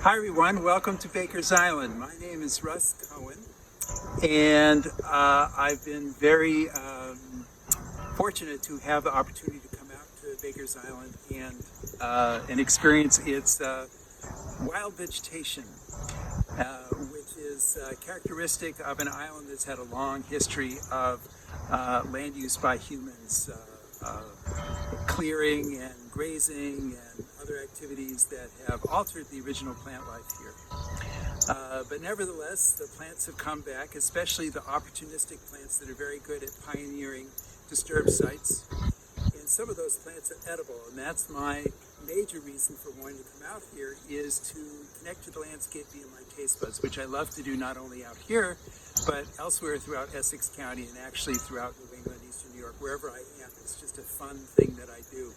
Hi everyone, welcome to Baker's Island. My name is Russ Cohen, and I've been very fortunate to have the opportunity to come out to Baker's Island and experience its wild vegetation, which is characteristic of an island that's had a long history of land use by humans, clearing and grazing and other activities that have altered the original plant life here. But nevertheless, the plants have come back, especially the opportunistic plants that are very good at pioneering disturbed sites. And some of those plants are edible, and that's my major reason for wanting to come out here, is to connect to the landscape via my taste buds, which I love to do not only out here, but elsewhere throughout Essex County and actually throughout New England, Eastern New York, wherever I am. It's just a fun thing that I do.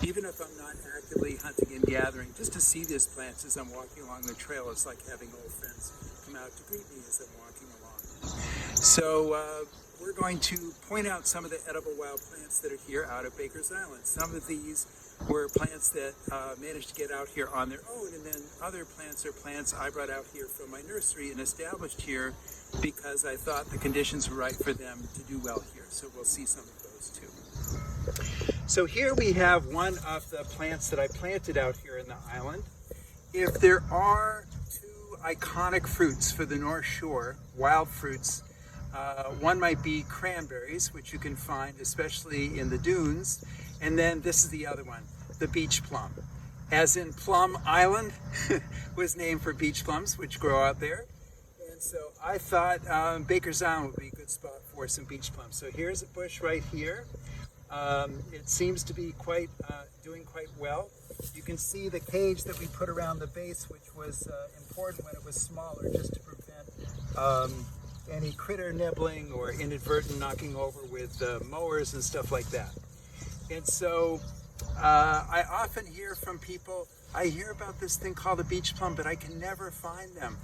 Even if I'm not actively hunting and gathering, just to see these plants as I'm walking along the trail, it's like having old friends come out to greet me as I'm walking along. So we're going to point out some of the edible wild plants that are here out at Baker's Island. Some of these were plants that managed to get out here on their own, and then other plants are plants I brought out here from my nursery and established here because I thought the conditions were right for them to do well here. So we'll see some of those too. So here we have one of the plants that I planted out here in the island. If there are two iconic fruits for the North Shore, wild fruits, one might be cranberries, which you can find especially in the dunes, and then this is the other one, the beach plum. As in Plum Island was named for beach plums, which grow out there. And so I thought Baker's Island would be a good spot for some beach plums. So here's a bush right here. It seems to be doing quite well. You can see the cage that we put around the base, which was important when it was smaller, just to prevent any critter nibbling or inadvertent knocking over with mowers and stuff like that. And so I often hear from people, I hear about this thing called a beach plum, but I can never find them.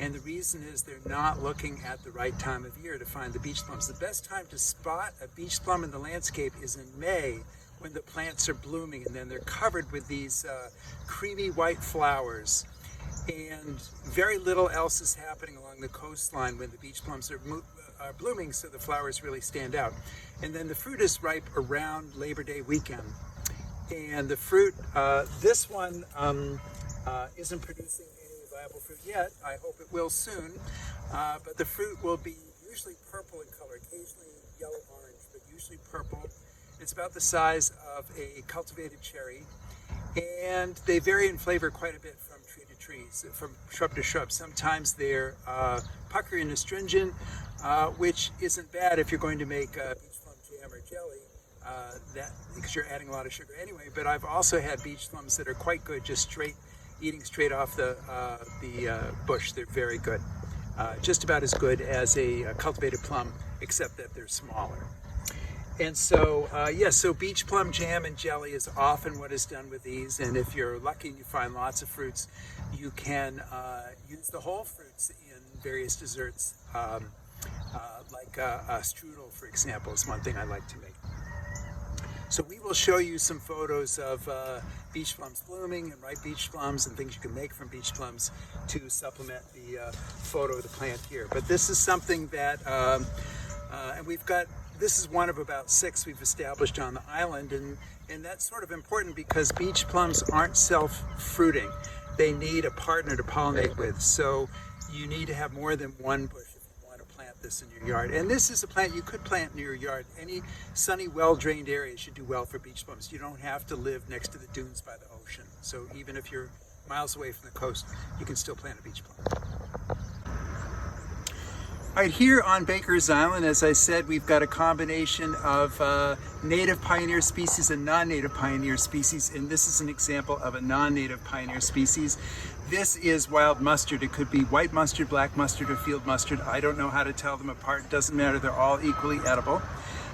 And the reason is they're not looking at the right time of year to find the beach plums. The best time to spot a beach plum in the landscape is in May, when the plants are blooming, and then they're covered with these creamy white flowers. And very little else is happening along the coastline when the beach plums are blooming, so the flowers really stand out. And then the fruit is ripe around Labor Day weekend. And the fruit, this one isn't producing viable fruit yet. I hope it will soon, but the fruit will be usually purple in color, occasionally yellow-orange, but usually purple. It's about the size of a cultivated cherry, and they vary in flavor quite a bit from tree to tree, from shrub to shrub. Sometimes they're puckery and astringent, which isn't bad if you're going to make beach plum jam or jelly, because you're adding a lot of sugar anyway. But I've also had beach plums that are quite good, just eating straight off the bush. They're very good. Just about as good as a cultivated plum, except that they're smaller. And so, so beach plum jam and jelly is often what is done with these. And if you're lucky and you find lots of fruits, you can use the whole fruits in various desserts, like a strudel, for example, is one thing I like to make. So we will show you some photos of beach plums blooming and ripe beach plums and things you can make from beach plums to supplement the photo of the plant here. But this is something that, and this is one of about 6 we've established on the island, and that's sort of important because beach plums aren't self-fruiting. They need a partner to pollinate with, so you need to have more than one bush this in your yard. And this is a plant you could plant in your yard. Any sunny, well-drained area should do well for beach plums. You don't have to live next to the dunes by the ocean. So even if you're miles away from the coast, you can still plant a beach plum. All right, here on Baker's Island, as I said, we've got a combination of native pioneer species and non-native pioneer species, and this is an example of a non-native pioneer species. This is wild mustard. It could be white mustard, black mustard, or field mustard. I don't know how to tell them apart. It doesn't matter. They're all equally edible.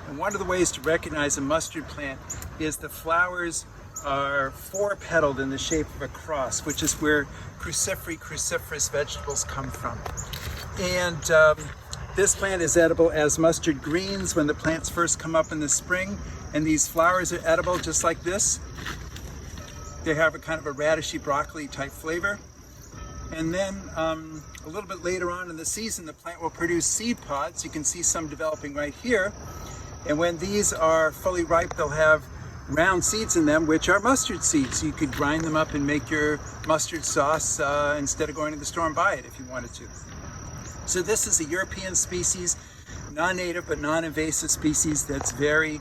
And one of the ways to recognize a mustard plant is the flowers are 4-petaled in the shape of a cross, which is where cruciferous vegetables come from. And this plant is edible as mustard greens when the plants first come up in the spring, and these flowers are edible just like this. They have a kind of a radishy broccoli type flavor. And then a little bit later on in the season, the plant will produce seed pods. You can see some developing right here. And when these are fully ripe, they'll have round seeds in them, which are mustard seeds. You could grind them up and make your mustard sauce instead of going to the store and buy it if you wanted to. So this is a European species, non-native but non-invasive species that's very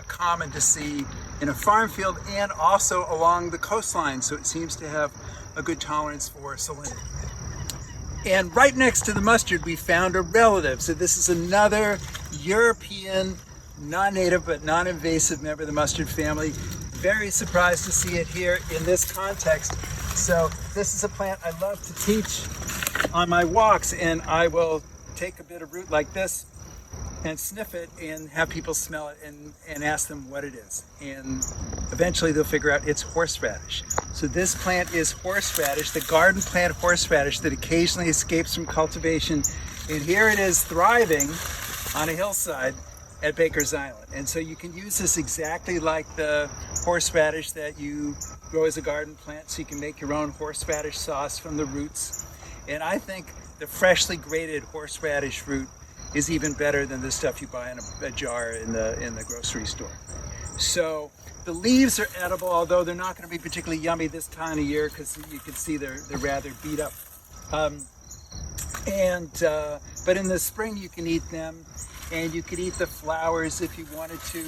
common to see in a farm field and also along the coastline. So it seems to have a good tolerance for salinity. And right next to the mustard, we found a relative. So this is another European, non-native but non-invasive member of the mustard family. Very surprised to see it here in this context. So this is a plant I love to teach on my walks, and I will take a bit of root like this and sniff it and have people smell it and ask them what it is. And eventually they'll figure out it's horseradish. So this plant is horseradish, the garden plant horseradish that occasionally escapes from cultivation. And here it is thriving on a hillside at Baker's Island. And so you can use this exactly like the horseradish that you grow as a garden plant, so you can make your own horseradish sauce from the roots. And I think the freshly grated horseradish root is even better than the stuff you buy in a jar in the grocery store. So the leaves are edible, although they're not going to be particularly yummy this time of year because you can see they're rather beat up. But in the spring you can eat them, and you could eat the flowers if you wanted to.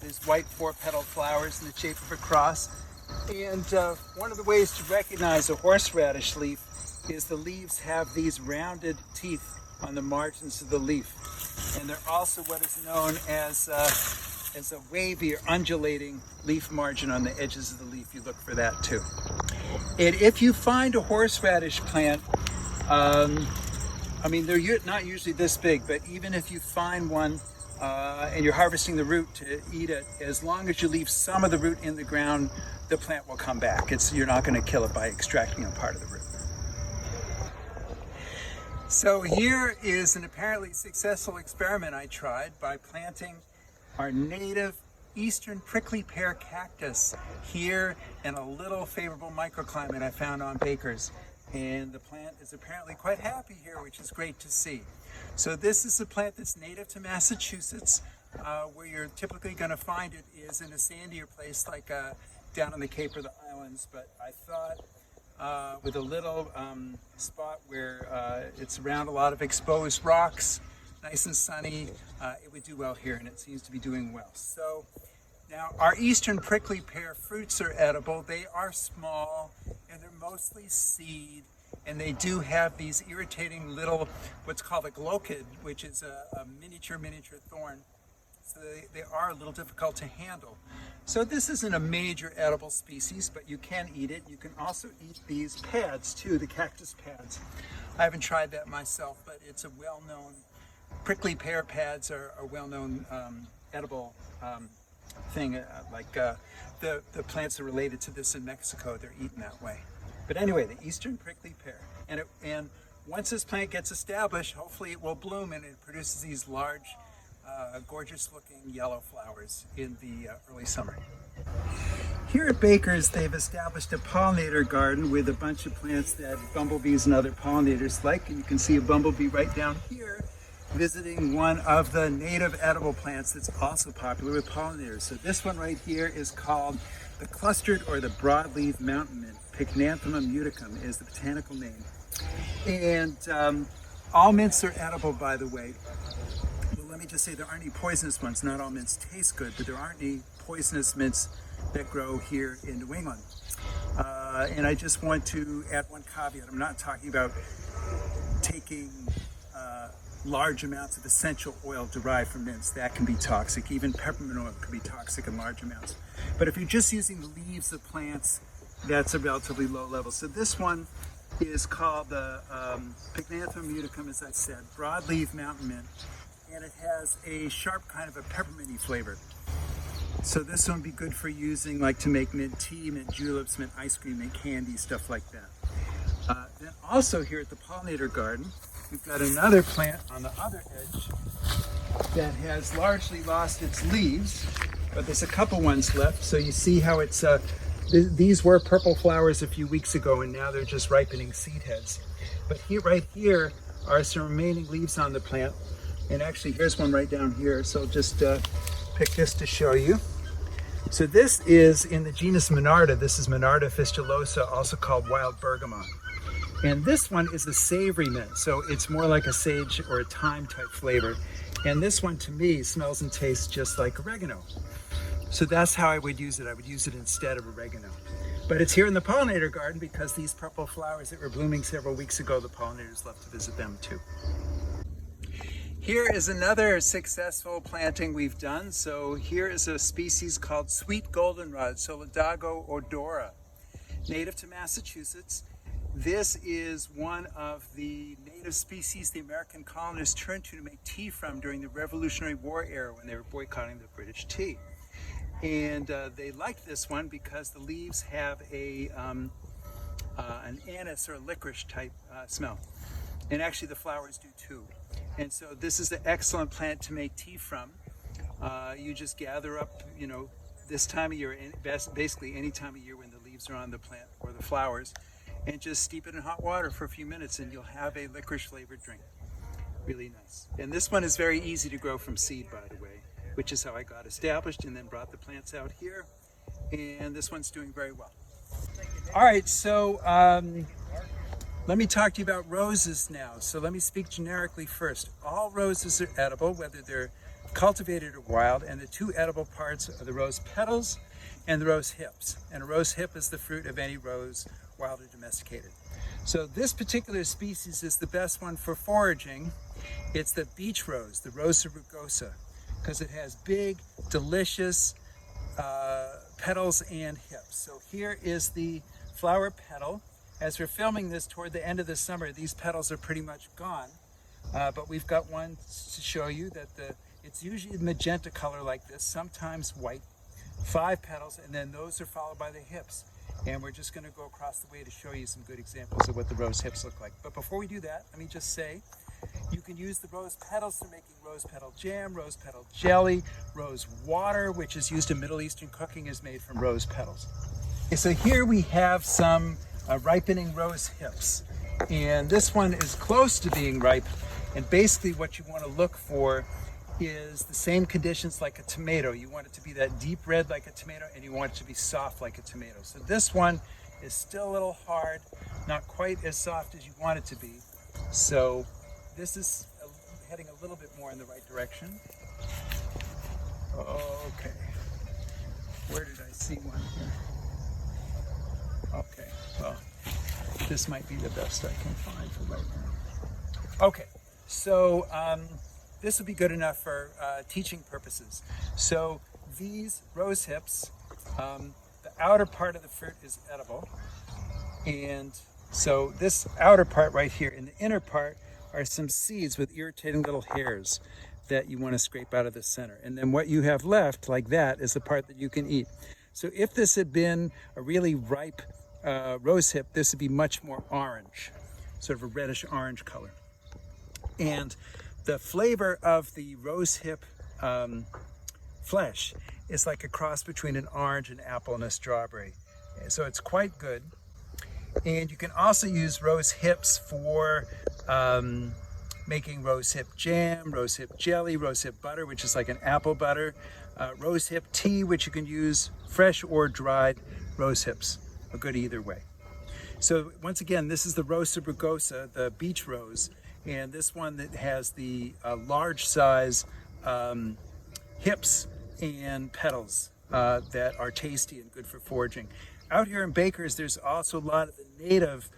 There's white 4-petaled flowers in the shape of a cross. And one of the ways to recognize a horseradish leaf is the leaves have these rounded teeth on the margins of the leaf. And they're also what is known as a wavy or undulating leaf margin on the edges of the leaf. You look for that too. And if you find a horseradish plant, I mean, they're not usually this big, but even if you find one and you're harvesting the root to eat it, as long as you leave some of the root in the ground, the plant will come back. You're not going to kill it by extracting a part of the root. So here is an apparently successful experiment I tried by planting our native eastern prickly pear cactus here in a little favorable microclimate I found on Baker's. And the plant is apparently quite happy here, which is great to see. So this is a plant that's native to Massachusetts. Where you're typically going to find it is in a sandier place like down on the Cape or the Islands. But I thought with a little spot where it's around a lot of exposed rocks, nice and sunny, it would do well here, and it seems to be doing well. So now our eastern prickly pear fruits are edible. They are small and they're mostly seed, and they do have these irritating little, what's called a glochid, which is a miniature thorn. So they are a little difficult to handle. So this isn't a major edible species, but you can eat it. You can also eat these pads too, the cactus pads. I haven't tried that myself, but it's a well-known, prickly pear pads are a well-known edible thing. The plants are related to this in Mexico. They're eaten that way. But anyway, the eastern prickly pear. And once this plant gets established, hopefully it will bloom and it produces these large, gorgeous looking yellow flowers in the early summer. Here at Baker's, they've established a pollinator garden with a bunch of plants that bumblebees and other pollinators like. And you can see a bumblebee right down here visiting one of the native edible plants that's also popular with pollinators. So this one right here is called the clustered or the broadleaf mountain mint. Pycnanthemum muticum is the botanical name. And all mints are edible, by the way. Well, let me just say there aren't any poisonous ones. Not all mints taste good, but there aren't any poisonous mints that grow here in New England. And I just want to add one caveat. I'm not talking about taking large amounts of essential oil derived from mints. That can be toxic. Even peppermint oil can be toxic in large amounts. But if you're just using the leaves of plants, that's a relatively low level. So this one is called the Pycnanthemum muticum, as I said, broadleaf mountain mint, and it has a sharp kind of a pepperminty flavor. So this one would be good for using like to make mint tea, mint juleps, mint ice cream, mint candy, stuff like that. Then also here at the pollinator garden, we've got another plant on the other edge that has largely lost its leaves, but there's a couple ones left. So you see how it's These were purple flowers a few weeks ago, and now they're just ripening seed heads. But here, right here, are some remaining leaves on the plant. And actually, here's one right down here. So I'll just pick this to show you. So this is in the genus Monarda. This is Monarda fistulosa, also called wild bergamot. And this one is a savory mint, so it's more like a sage or a thyme type flavor. And this one, to me, smells and tastes just like oregano. So that's how I would use it. I would use it instead of oregano. But it's here in the pollinator garden because these purple flowers that were blooming several weeks ago, the pollinators love to visit them too. Here is another successful planting we've done. So here is a species called sweet goldenrod, Solidago odora, native to Massachusetts. This is one of the native species the American colonists turned to make tea from during the Revolutionary War era when they were boycotting the British tea. And they liked this one because the leaves have an anise or a licorice type smell. And actually the flowers do too. And so this is an excellent plant to make tea from. You just gather up, this time of year, basically any time of year when the leaves are on the plant or the flowers, and just steep it in hot water for a few minutes and you'll have a licorice flavored drink. Really nice. And this one is very easy to grow from seed, by the way, which is how I got established and then brought the plants out here. And this one's doing very well. All right, so let me talk to you about roses now. So let me speak generically first. All roses are edible, whether they're cultivated or wild, and the two edible parts are the rose petals and the rose hips. And a rose hip is the fruit of any rose, wild or domesticated. So this particular species is the best one for foraging. It's the beach rose, the Rosa rugosa, because it has big, delicious petals and hips. So here is the flower petal. As we're filming this toward the end of the summer, these petals are pretty much gone, but we've got one to show you that it's usually magenta color like this, sometimes white, 5 petals, and then those are followed by the hips. And we're just going to go across the way to show you some good examples of what the rose hips look like. But before we do that, let me just say, you can use the rose petals for making rose petal jam, rose petal jelly, rose water, which is used in Middle Eastern cooking, is made from rose petals. Okay, so here we have some ripening rose hips. And this one is close to being ripe. And basically what you want to look for is the same conditions like a tomato. You want it to be that deep red like a tomato, and you want it to be soft like a tomato. So this one is still a little hard, not quite as soft as you want it to be. So this is heading a little bit more in the right direction. Okay, where did I see one here? Okay, well, this might be the best I can find for right now. Okay, so this would be good enough for teaching purposes. So these rose hips, the outer part of the fruit is edible. And so this outer part right here, in the inner part are some seeds with irritating little hairs that you want to scrape out of the center. And then what you have left, like that, is the part that you can eat. So if this had been a really ripe rose hip, this would be much more orange, sort of a reddish orange color. And the flavor of the rose hip flesh is like a cross between an orange, an apple, and a strawberry. So it's quite good. And you can also use rose hips for making rose hip jam, rose hip jelly, rose hip butter, which is like an apple butter, rose hip tea, which you can use fresh or dried rose hips. A good either way. So once again, this is the Rosa rugosa, the beach rose, and this one that has the large size hips and petals that are tasty and good for foraging. Out here in Bakers, there's also a lot of the native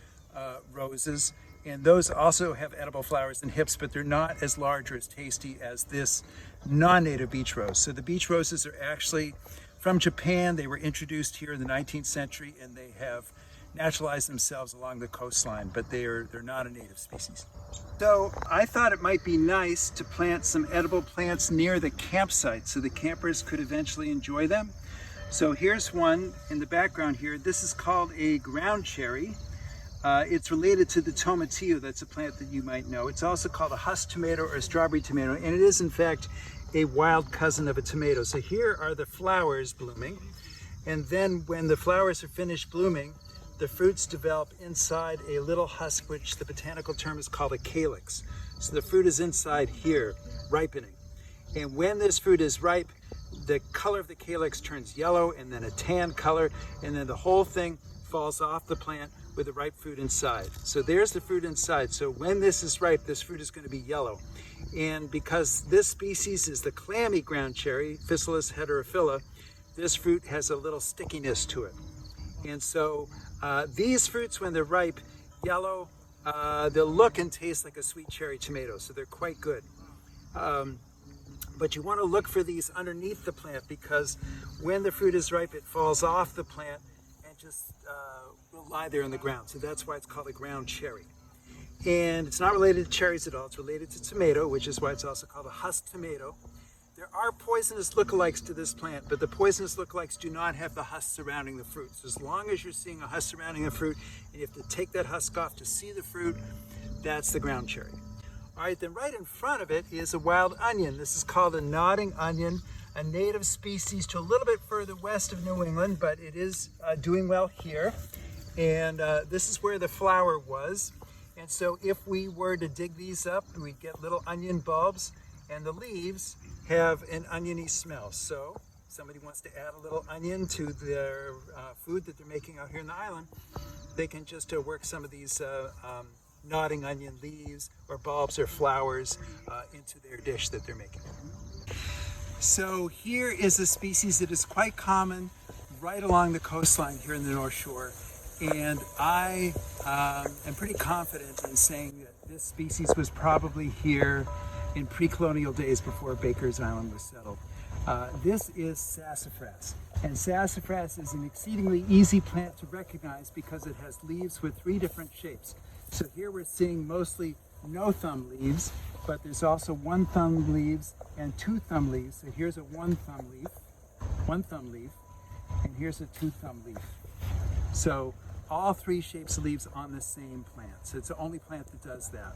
roses, and those also have edible flowers and hips, but they're not as large or as tasty as this non-native beach rose. So the beach roses are actually from Japan. They were introduced here in the 19th century, and they have naturalized themselves along the coastline, but they're not a native species. So I thought it might be nice to plant some edible plants near the campsite so the campers could eventually enjoy them. So here's one in the background here. This is called a ground cherry. It's related to the tomatillo. That's a plant that you might know. It's also called a husk tomato or a strawberry tomato, and it is in fact a wild cousin of a tomato. So here are the flowers blooming, And then when the flowers are finished blooming, the fruits develop inside a little husk, which the botanical term is called a calyx. So the fruit is inside here, ripening. And when this fruit is ripe, the color of the calyx turns yellow and then a tan color, and then the whole thing falls off the plant with the ripe fruit inside. So there's the fruit inside. So when this is ripe, this fruit is going to be yellow. And because this species is the clammy ground cherry, Physalis heterophylla, this fruit has a little stickiness to it. And so these fruits, when they're ripe, yellow, they'll look and taste like a sweet cherry tomato, so they're quite good. But you want to look for these underneath the plant, because when the fruit is ripe, it falls off the plant and just will lie there in the ground. So that's why it's called a ground cherry. And it's not related to cherries at all. It's related to tomato, which is why it's also called a husk tomato. There are poisonous lookalikes to this plant, but the poisonous lookalikes do not have the husk surrounding the fruit. So as long as you're seeing a husk surrounding the fruit, and you have to take that husk off to see the fruit, that's the ground cherry. All right, then right in front of it is a wild onion. This is called a nodding onion, a native species to a little bit further west of New England, but it is doing well here. And this is where the flower was. And so if we were to dig these up, we'd get little onion bulbs, and the leaves have an oniony smell. So somebody wants to add a little onion to their food that they're making out here in the island, they can just work some of these nodding onion leaves or bulbs or flowers into their dish that they're making. So here is a species that is quite common right along the coastline here in the North Shore. And I am pretty confident in saying that this species was probably here in pre-colonial days before Baker's Island was settled. This is sassafras. And sassafras is an exceedingly easy plant to recognize because it has leaves with 3 different shapes. So here we're seeing mostly no thumb leaves, but there's also 1 thumb leaves and 2 thumb leaves. So here's a 1 thumb leaf, and here's a 2 thumb leaf. So all 3 shapes of leaves on the same plant. So it's the only plant that does that.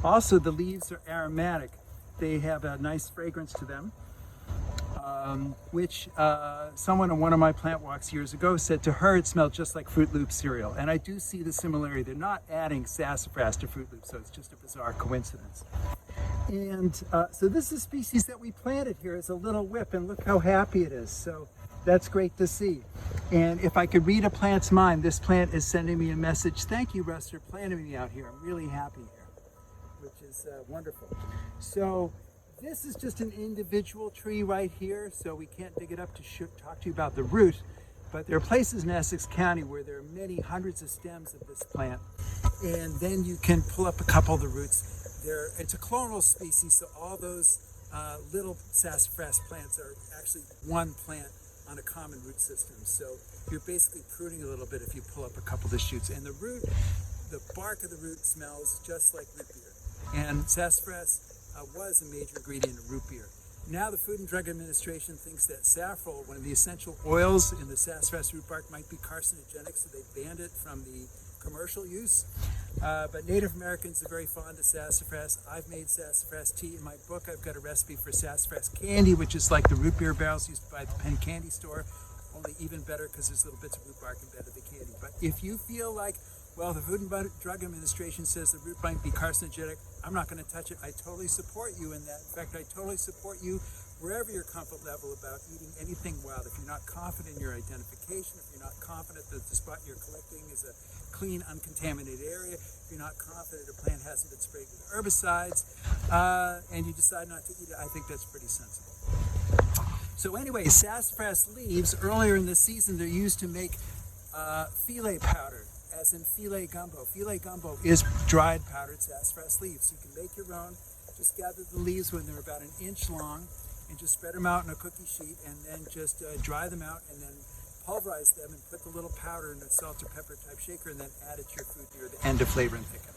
Also, the leaves are aromatic. They have a nice fragrance to them, which someone on one of my plant walks years ago said to her it smelled just like Fruit Loop cereal. And I do see the similarity. They're not adding sassafras to Fruit Loops, so it's just a bizarre coincidence. And so this is a species that we planted here as a little whip, and look how happy it is. So that's great to see. And if I could read a plant's mind, this plant is sending me a message. Thank you, Russ, for planting me out here. I'm really happy here, which is wonderful. So this is just an individual tree right here, so we can't dig it up to talk to you about the root, but there are places in Essex County where there are many hundreds of stems of this plant, and then you can pull up a couple of the roots. It's a clonal species, so all those little sassafras plants are actually one plant on a common root system. So you're basically pruning a little bit if you pull up a couple of the shoots. And the bark of the root smells just like root beer. And sassafras was a major ingredient of root beer. Now the Food and Drug Administration thinks that saffrol, one of the essential oils in the sassafras root bark, might be carcinogenic, so they banned it from the commercial use. But Native Americans are very fond of sassafras. I've made sassafras tea. In my book, I've got a recipe for sassafras candy, which is like the root beer barrels used by the Penn Candy Store, only even better because there's little bits of root bark embedded in the candy. But if you feel like, well, the Food and Drug Administration says the root might be carcinogenic, I'm not going to touch it. I totally support you in that. In fact, I totally support you wherever your comfort level about eating anything wild. If you're not confident in your identification, if you're not confident that the spot you're collecting is a clean, uncontaminated area, if you're not confident a plant hasn't been sprayed with herbicides, and you decide not to eat it, I think that's pretty sensible. So anyway, sassafras leaves, earlier in the season, they're used to make filet powder, as in filet gumbo. Filet gumbo is dried powdered sassafras leaves. So you can make your own. Just gather the leaves when they're about 1 inch long and just spread them out in a cookie sheet, and then just dry them out and then pulverize them and put the little powder in a salt or pepper type shaker and then add it to your food near the end to flavor and thicken.